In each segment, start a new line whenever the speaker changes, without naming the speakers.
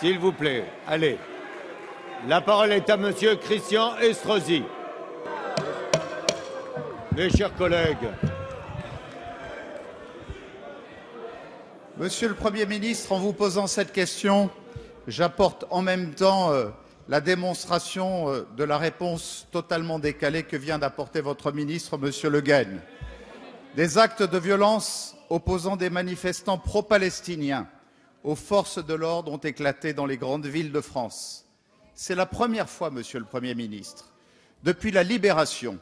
S'il vous plaît, allez. La parole est à Monsieur Christian Estrosi. Mes chers collègues.
Monsieur le Premier ministre, en vous posant cette question, j'apporte en même temps la démonstration de la réponse totalement décalée que vient d'apporter votre ministre, Monsieur Le Guen. Des actes de violence opposant des manifestants pro-palestiniens aux forces de l'ordre ont éclaté dans les grandes villes de France. C'est la première fois, Monsieur le Premier ministre, depuis la Libération,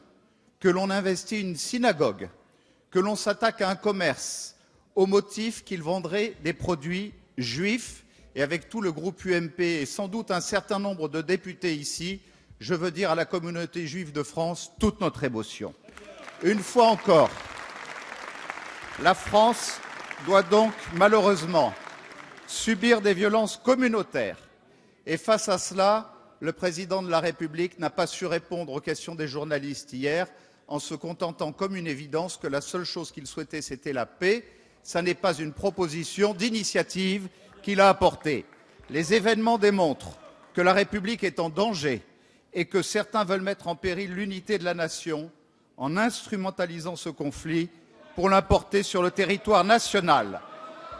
que l'on investit une synagogue, que l'on s'attaque à un commerce au motif qu'il vendrait des produits juifs. Et avec tout le groupe UMP et sans doute un certain nombre de députés ici, je veux dire à la communauté juive de France toute notre émotion. Une fois encore, la France doit donc malheureusement subir des violences communautaires. Et face à cela, le président de la République n'a pas su répondre aux questions des journalistes hier, en se contentant comme une évidence que la seule chose qu'il souhaitait, c'était la paix. Ce n'est pas une proposition d'initiative qu'il a apportée. Les événements démontrent que la République est en danger et que certains veulent mettre en péril l'unité de la nation en instrumentalisant ce conflit pour l'importer sur le territoire national.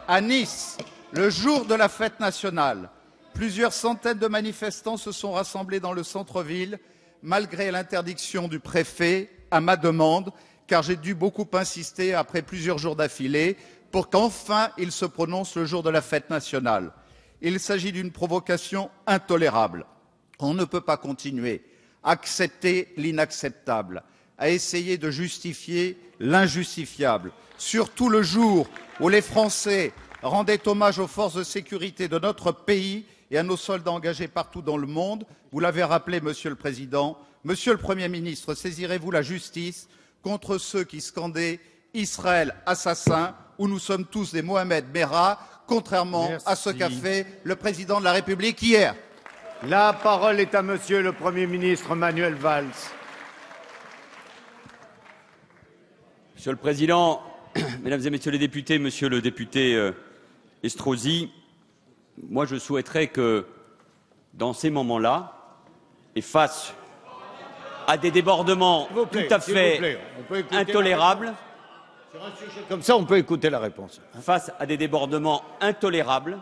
À Nice, le jour de la fête nationale, plusieurs centaines de manifestants se sont rassemblés dans le centre-ville, malgré l'interdiction du préfet, à ma demande, car j'ai dû beaucoup insister après plusieurs jours d'affilée, pour qu'enfin il se prononce le jour de la fête nationale. Il s'agit d'une provocation intolérable. On ne peut pas continuer à accepter l'inacceptable, à essayer de justifier l'injustifiable, surtout le jour où les Français rendaient hommage aux forces de sécurité de notre pays et à nos soldats engagés partout dans le monde. Vous l'avez rappelé, Monsieur le Président. Monsieur le Premier ministre, saisirez-vous la justice contre ceux qui scandaient « Israël assassin » où nous sommes tous des Mohamed Merah, contrairement à ce qu'a fait le président de la République hier.
La parole est à Monsieur le Premier ministre Manuel Valls.
Monsieur le Président, Mesdames et Messieurs les députés, Monsieur le député Estrosi, moi je souhaiterais que dans ces moments-là, et face à des débordements tout à fait intolérables,
sur un sujet comme ça, on peut écouter la réponse.
Face à des débordements intolérables,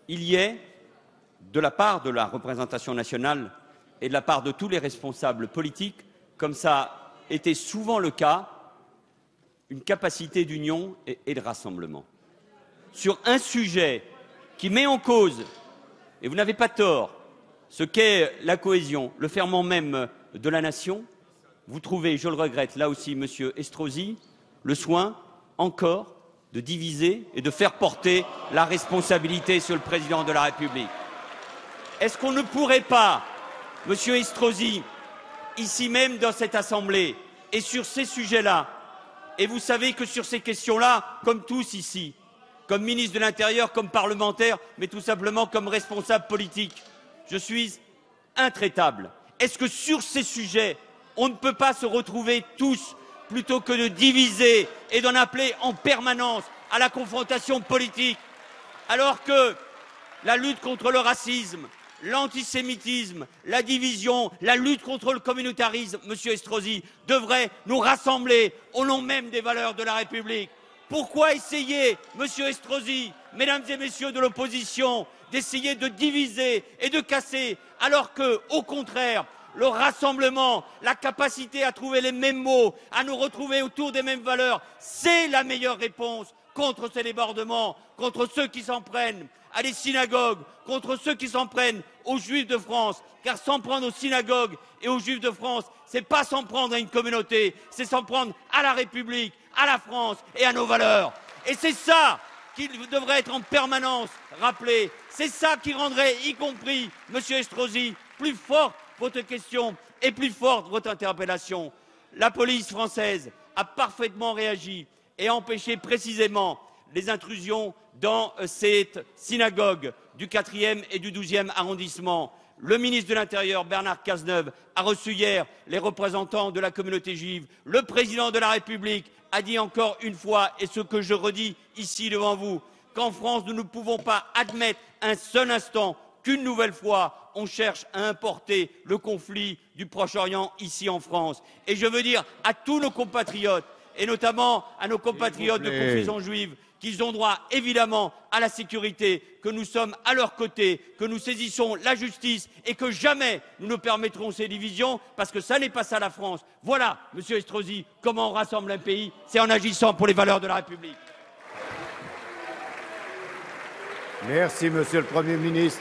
il y ait, de la part de la représentation nationale et de la part de tous les responsables politiques, comme ça a été souvent le cas, une capacité d'union et de rassemblement. Sur un sujet qui met en cause, et vous n'avez pas tort, ce qu'est la cohésion, le ferment même de la nation, vous trouvez, je le regrette, là aussi, Monsieur Estrosi, le soin, encore, de diviser et de faire porter la responsabilité sur le président de la République. Est-ce qu'on ne pourrait pas, Monsieur Estrosi, ici même dans cette Assemblée, et sur ces sujets-là, et vous savez que sur ces questions-là, comme tous ici, comme ministre de l'Intérieur, comme parlementaire, mais tout simplement comme responsable politique, je suis intraitable. Est-ce que sur ces sujets, on ne peut pas se retrouver tous plutôt que de diviser et d'en appeler en permanence à la confrontation politique, alors que la lutte contre le racisme, l'antisémitisme, la division, la lutte contre le communautarisme, Monsieur Estrosi, devrait nous rassembler au nom même des valeurs de la République. Pourquoi essayer, Monsieur Estrosi, Mesdames et Messieurs de l'opposition, d'essayer de diviser et de casser, alors que, au contraire, le rassemblement, la capacité à trouver les mêmes mots, à nous retrouver autour des mêmes valeurs, c'est la meilleure réponse contre ces débordements, contre ceux qui s'en prennent à des synagogues, contre ceux qui s'en prennent aux Juifs de France. Car s'en prendre aux synagogues et aux Juifs de France, c'est pas s'en prendre à une communauté, c'est s'en prendre à la République, à la France et à nos valeurs. Et c'est ça qui devrait être en permanence rappelé. C'est ça qui rendrait, y compris, Monsieur Estrosi, plus forte votre question et plus forte votre interpellation. La police française a parfaitement réagi et a empêché précisément les intrusions dans cette synagogue du 4e et du 12e arrondissement. Le ministre de l'Intérieur, Bernard Cazeneuve, a reçu hier les représentants de la communauté juive. Le président de la République a dit encore une fois, et ce que je redis ici devant vous, qu'en France, nous ne pouvons pas admettre un seul instant qu'une nouvelle fois, on cherche à importer le conflit du Proche-Orient ici en France. Et je veux dire à tous nos compatriotes, et notamment à nos compatriotes de confession juive, qu'ils ont droit évidemment à la sécurité, que nous sommes à leur côté, que nous saisissons la justice et que jamais nous ne permettrons ces divisions, parce que ça n'est pas ça la France. Voilà, Monsieur Estrosi, comment on rassemble un pays, c'est en agissant pour les valeurs de la République.
Merci, Monsieur le Premier ministre.